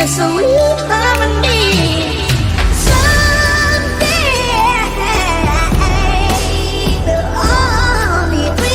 a sweet harmony. Someday we'll all be free.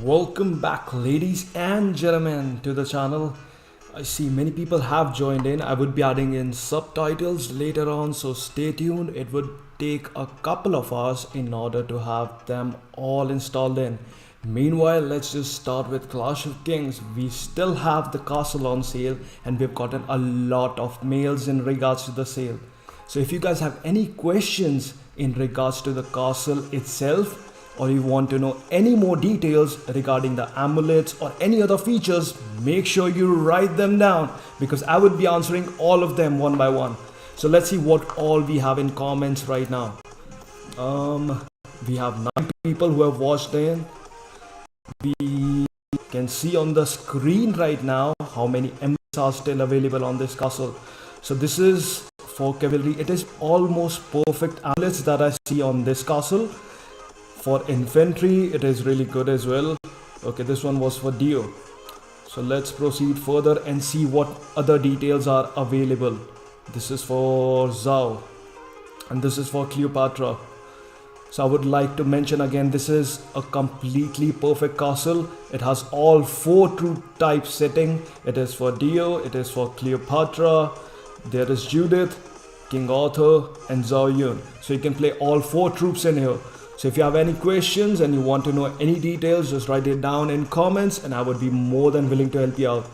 Welcome back, ladies and gentlemen, to the channel. I see many people have joined in. I would be adding in subtitles later on, so stay tuned. It would take a couple of hours in order to have them all installed in. Meanwhile, let's just start with Clash of Kings. We still have the castle on sale and we've gotten a lot of mails in regards to the sale. So if you guys have any questions in regards to the castle itself, or you want to know any more details regarding the amulets or any other features, make sure you write them down because I would be answering all of them one by one. So let's see what all we have in comments right now. We have 9 people who have watched in. We can see on the screen right now how many amulets are still available on this castle. So this is for cavalry. It is almost perfect amulets that I see on this castle. For infantry, it is really good as well. Okay, this one was for Dio. So let's proceed further and see what other details are available. This is for Zhao and this is for Cleopatra. So I would like to mention again, this is a completely perfect castle. It has all 4 troop type setting. It is for Dio, it is for Cleopatra, there is Judith, King Arthur and Zhao Yun. So you can play all 4 troops in here. So if you have any questions and you want to know any details, just write it down in comments and I would be more than willing to help you out.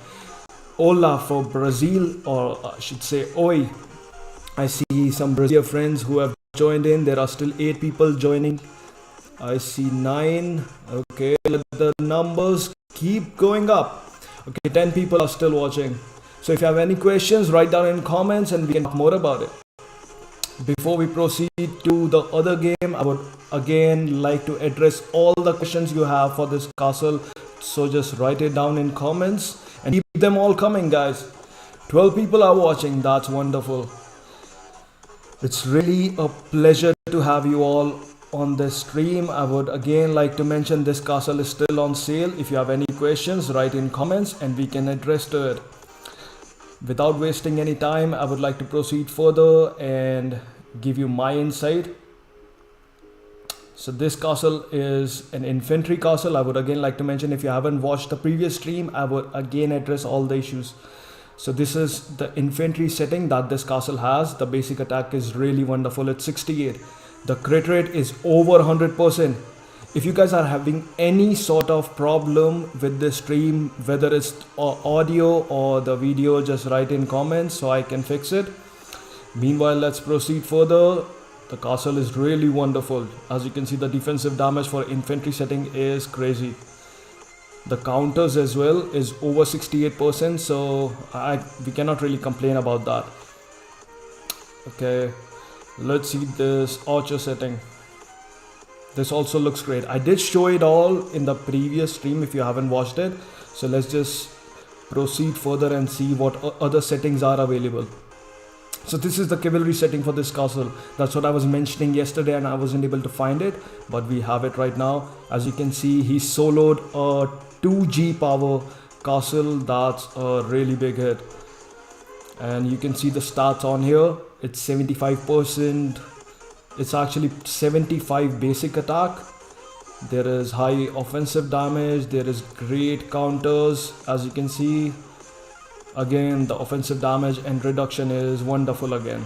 Hola for Brazil, or I should say Oi. I see some Brazilian friends who have joined in. There are still 8 people joining. I see 9. Okay, let the numbers keep going up. Okay, 10 people are still watching. So if you have any questions, write down in comments and we can talk more about it. Before we proceed to the other game, I would again like to address all the questions you have for this castle. So just write it down in comments and keep them all coming, guys. 12 people are watching. That's wonderful. It's really a pleasure to have you all on this stream. I would again like to mention this castle is still on sale. If you have any questions, write in comments and we can address to it. Without wasting any time, I would like to proceed further and give you my insight. So this castle is an infantry castle. I would again like to mention, if you haven't watched the previous stream, I would again address all the issues. So this is the infantry setting that this castle has. The basic attack is really wonderful. It's 68. The crit rate is over 100%. If you guys are having any sort of problem with this stream, whether it's audio or the video, just write in comments so I can fix it. Meanwhile, let's proceed further. The castle is really wonderful. As you can see, the defensive damage for infantry setting is crazy. The counters as well is over 68%, so we cannot really complain about that. Okay, let's see this archer setting. This also looks great. I did show it all in the previous stream if you haven't watched it. So let's just proceed further and see what other settings are available. So this is the cavalry setting for this castle. That's what I was mentioning yesterday and I wasn't able to find it, but we have it right now. As you can see, he soloed a 2G power castle. That's a really big hit. And you can see the stats on here. It's 75%. It's actually 75 basic attack. There is high offensive damage. There is great counters. As you can see, again, the offensive damage and reduction is wonderful again.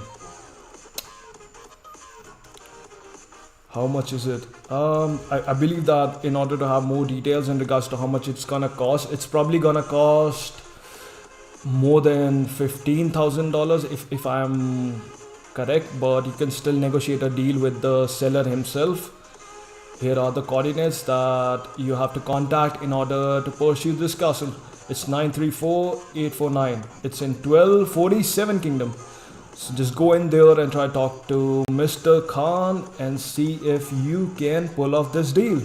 How much is it? I believe that in order to have more details in regards to how much it's gonna cost, it's probably gonna cost more than $15,000 if I'm correct, but you can still negotiate a deal with the seller himself. Here are the coordinates that you have to contact in order to pursue this castle. It's 934849. It's in 1247 Kingdom. So just go in there and try to talk to Mr. Khan and see if you can pull off this deal.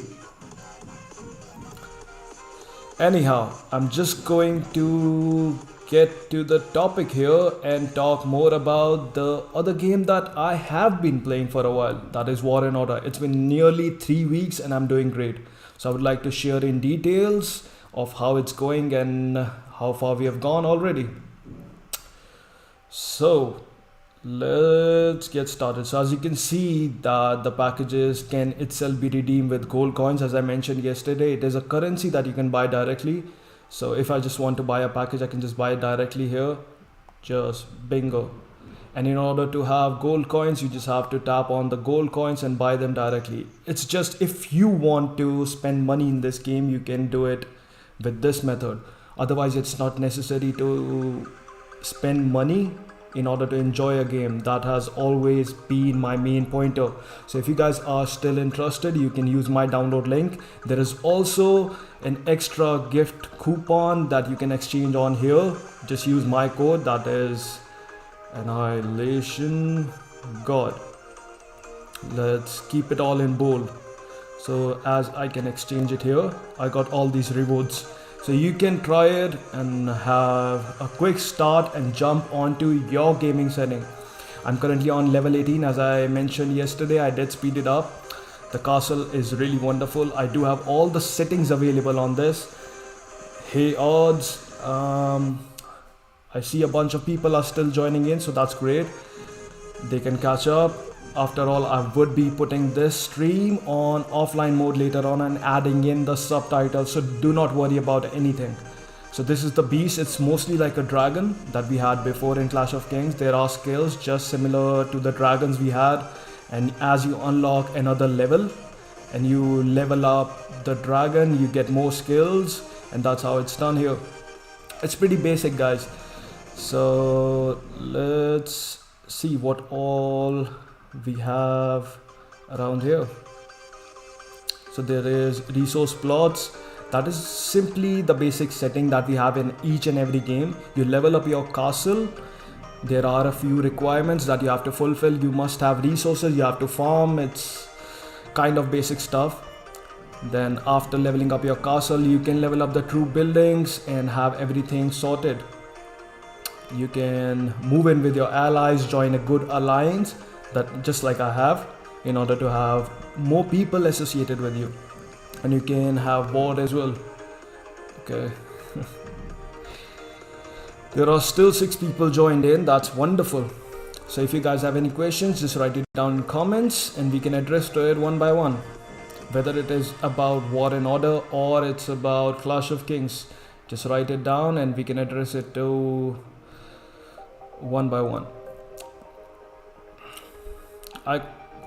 Anyhow, I'm just going to get to the topic here and talk more about the other game that I have been playing for a while. That is War and Order. It's been nearly 3 weeks and I'm doing great. So I would like to share in details of how it's going and how far we have gone already. So let's get started. So as you can see that the packages can itself be redeemed with gold coins. As I mentioned yesterday, it is a currency that you can buy directly. So if I just want to buy a package, I can just buy it directly here. Just bingo. And in order to have gold coins, you just have to tap on the gold coins and buy them directly. It's just if you want to spend money in this game, you can do it with this method. Otherwise, it's not necessary to spend money in order to enjoy a game. That has always been my main pointer. So if you guys are still interested, you can use my download link. There is also an extra gift coupon that you can exchange on here. Just use my code, that is Annihilation God. Let's keep it all in bold. So as I can exchange it here, I got all these rewards. So you can try it and have a quick start and jump onto your gaming setting. I'm currently on level 18. As I mentioned yesterday, I did speed it up. The castle is really wonderful. I do have all the settings available on this. Hey odds, I see a bunch of people are still joining in, so that's great. They can catch up. After all, I would be putting this stream on offline mode later on and adding in the subtitles, so do not worry about anything. So this is the beast. It's mostly like a dragon that we had before in Clash of Kings. There are skills just similar to the dragons we had, and as you unlock another level and you level up the dragon, you get more skills, and that's how it's done here. It's pretty basic, guys. So let's see what all we have around here. So there is resource plots. That is simply the basic setting that we have in each and every game. You level up your castle. There are a few requirements that you have to fulfill. You must have resources, you have to farm. It's kind of basic stuff. Then after leveling up your castle, you can level up the troop buildings and have everything sorted. You can move in with your allies, join a good alliance, that just like I have, in order to have more people associated with you. And you can have board as well. Okay. There are still 6 people joined in. That's wonderful. So if you guys have any questions, just write it down in comments and we can address to it one by one. Whether it is about War and Order or it's about Clash of Kings, just write it down and we can address it to one by one. I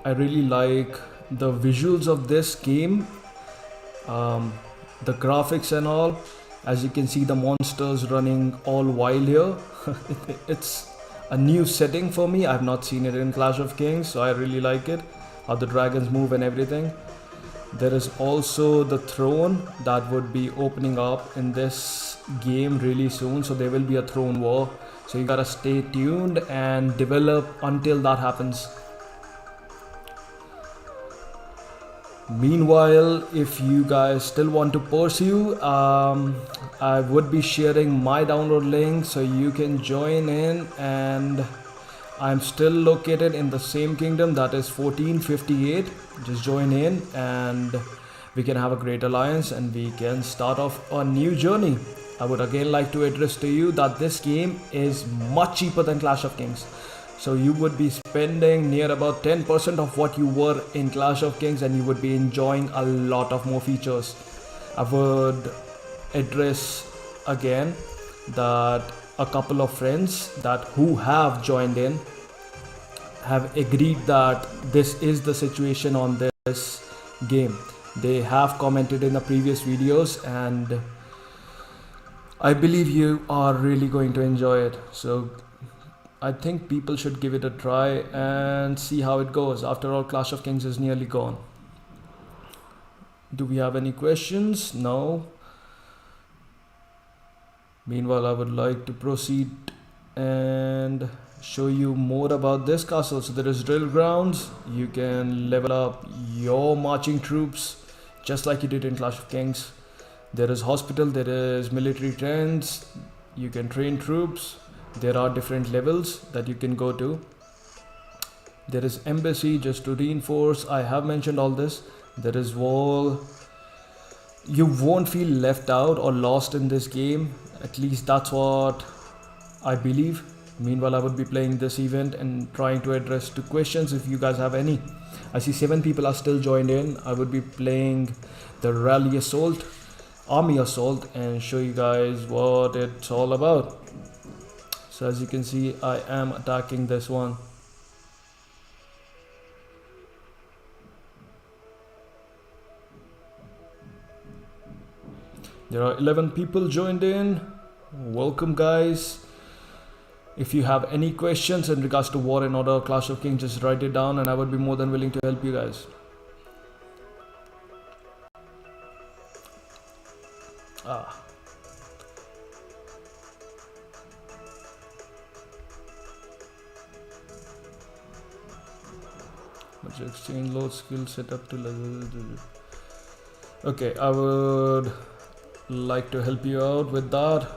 really like the visuals of this game, the graphics and all. As you can see, the monsters running all wild here. It's a new setting for me. I've not seen it in Clash of Kings, so I really like it. How the dragons move and everything. There is also the throne that would be opening up in this game really soon. So there will be a throne war. So you gotta stay tuned and develop until that happens. Meanwhile, if you guys still want to pursue, I would be sharing my download link so you can join in, and I'm still located in the same kingdom, that is 1458. Just join in and we can have a great alliance and we can start off a new journey. I would again like to address to you that this game is much cheaper than Clash of Kings. So you would be spending near about 10% of what you were in Clash of Kings and you would be enjoying a lot of more features. I would address again that a couple of friends that who have joined in have agreed that this is the situation on this game. They have commented in the previous videos and I believe you are really going to enjoy it. So I think people should give it a try and see how it goes. After all, Clash of Kings is nearly gone. Do we have any questions? No. Meanwhile, I would like to proceed and show you more about this castle. So there is drill grounds. You can level up your marching troops just like you did in Clash of Kings. There is hospital, there is military tents. You can train troops. There are different levels that you can go to. There is embassy just to reinforce. I have mentioned all this. There is wall. You won't feel left out or lost in this game. At least that's what I believe. Meanwhile, I would be playing this event and trying to address two questions if you guys have any. I see 7 people are still joined in. I would be playing the Rally Assault, Army Assault, and show you guys what it's all about. So as you can see, I am attacking this one. There are 11 people joined in. Welcome guys. If you have any questions in regards to War and Order or Clash of Kings, just write it down and I would be more than willing to help you guys. Exchange load skill setup to level. Okay, I would like to help you out with that.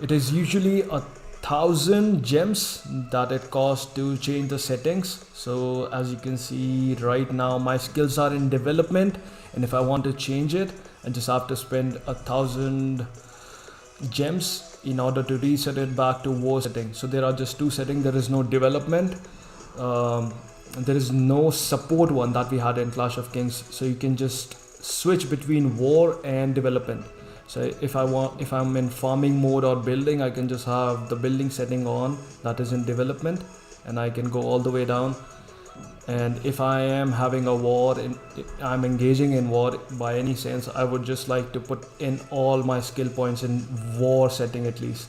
It is usually 1,000 gems that it costs to change the settings. So as you can see right now, my skills are in development, and if I want to change it, I just have to spend 1,000 gems in order to reset it back to war setting. So there are just 2 settings. There is no development. There is no support one that we had in Clash of Kings, so you can just switch between war and development. So if I'm in farming mode or building, I can just have the building setting on, that is in development, and I can go all the way down. And if I am having a war and I'm engaging in war by any sense, I would just like to put in all my skill points in war setting at least.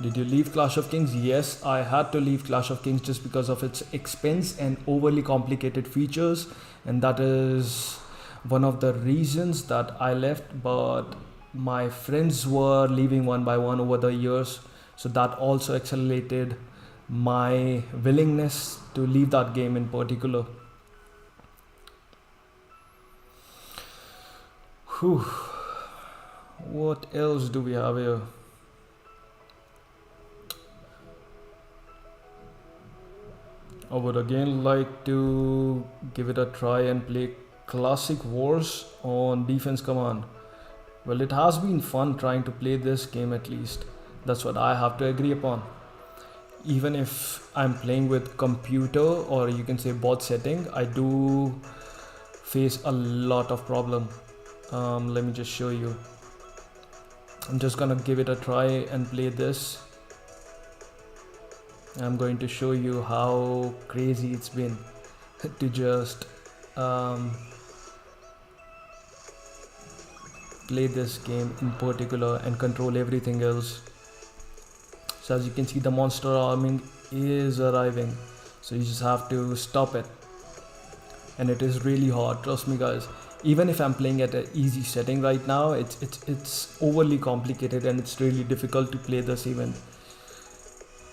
Did you leave Clash of Kings? Yes, I had to leave Clash of Kings just because of its expense and overly complicated features, and that is one of the reasons that I left. But my friends were leaving one by one over the years, so that also accelerated my willingness to leave that game in particular. Whew. What else do we have here? I would again like to give it a try and play Classic Wars on Defense Command. Well, it has been fun trying to play this game at least. That's what I have to agree upon. Even if I'm playing with computer or you can say bot setting, I do face a lot of problem. Let me just show you. I'm just gonna give it a try and play this. I'm going to show you how crazy it's been to just play this game in particular and control everything else. So as you can see, the monster army is arriving, so you just have to stop it, and it is really hard, trust me guys. Even if I'm playing at an easy setting right now, it's overly complicated and it's really difficult to play this event.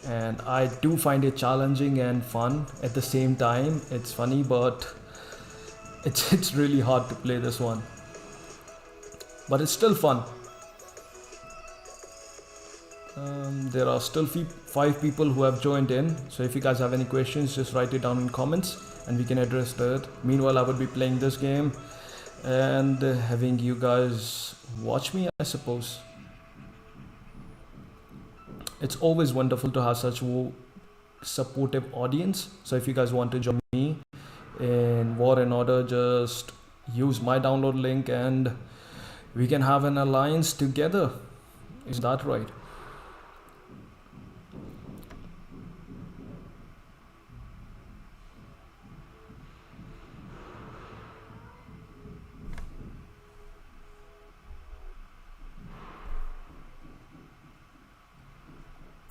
And I do find it challenging and fun at the same time. It's funny, but it's really hard to play this one, but it's still fun. There are still 5 people who have joined in, so if you guys have any questions, just write it down in comments and we can address that. Meanwhile, I would be playing this game and having you guys watch me, I suppose. It's always wonderful to have such supportive audience. So if you guys want to join me in War and Order, just use my download link and we can have an alliance together. Is that right?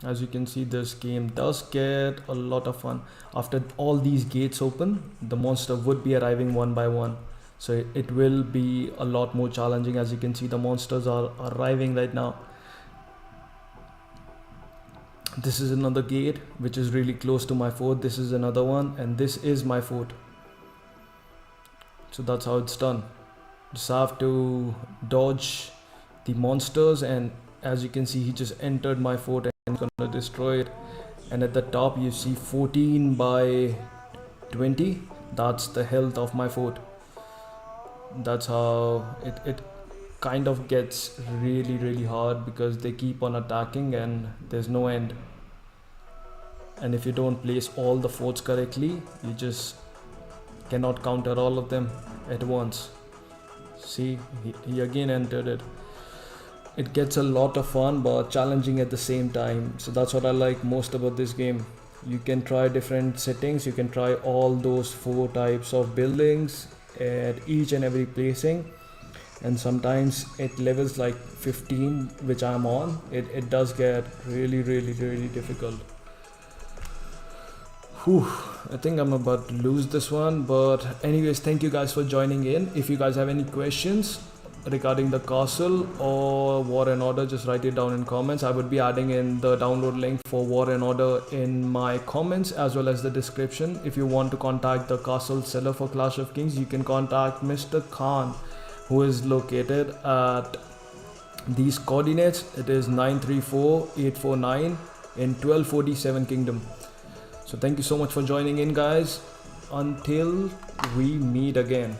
As you can see, this game does get a lot of fun. After all these gates open, the monster would be arriving one by one. So it will be a lot more challenging. As you can see, the monsters are arriving right now. This is another gate which is really close to my fort. This is another one, and this is my fort. So that's how it's done. Just have to dodge the monsters, and as you can see, he just entered my fort and gonna destroy it. And at the top you see 14 by 20. That's the health of my fort. That's how it kind of gets really hard, because they keep on attacking and there's no end. And if you don't place all the forts correctly, you just cannot counter all of them at once. See, he again entered it. It gets a lot of fun but challenging at the same time. So that's what I like most about this game. You can try different settings, you can try all those 4 types of buildings at each and every placing, and sometimes at levels like 15, which I'm on, it does get really difficult. Whew, I think I'm about to lose this one, but anyways, thank you guys for joining in. If you guys have any questions regarding the castle or War and Order, just write it down in comments. I would be adding in the download link for War and Order in my comments as well as the description. If you want to contact the castle seller for Clash of Kings, you can contact Mr. Khan, who is located at these coordinates. It is 934849 in 1247 Kingdom. So thank you so much for joining in, guys. Until we meet again.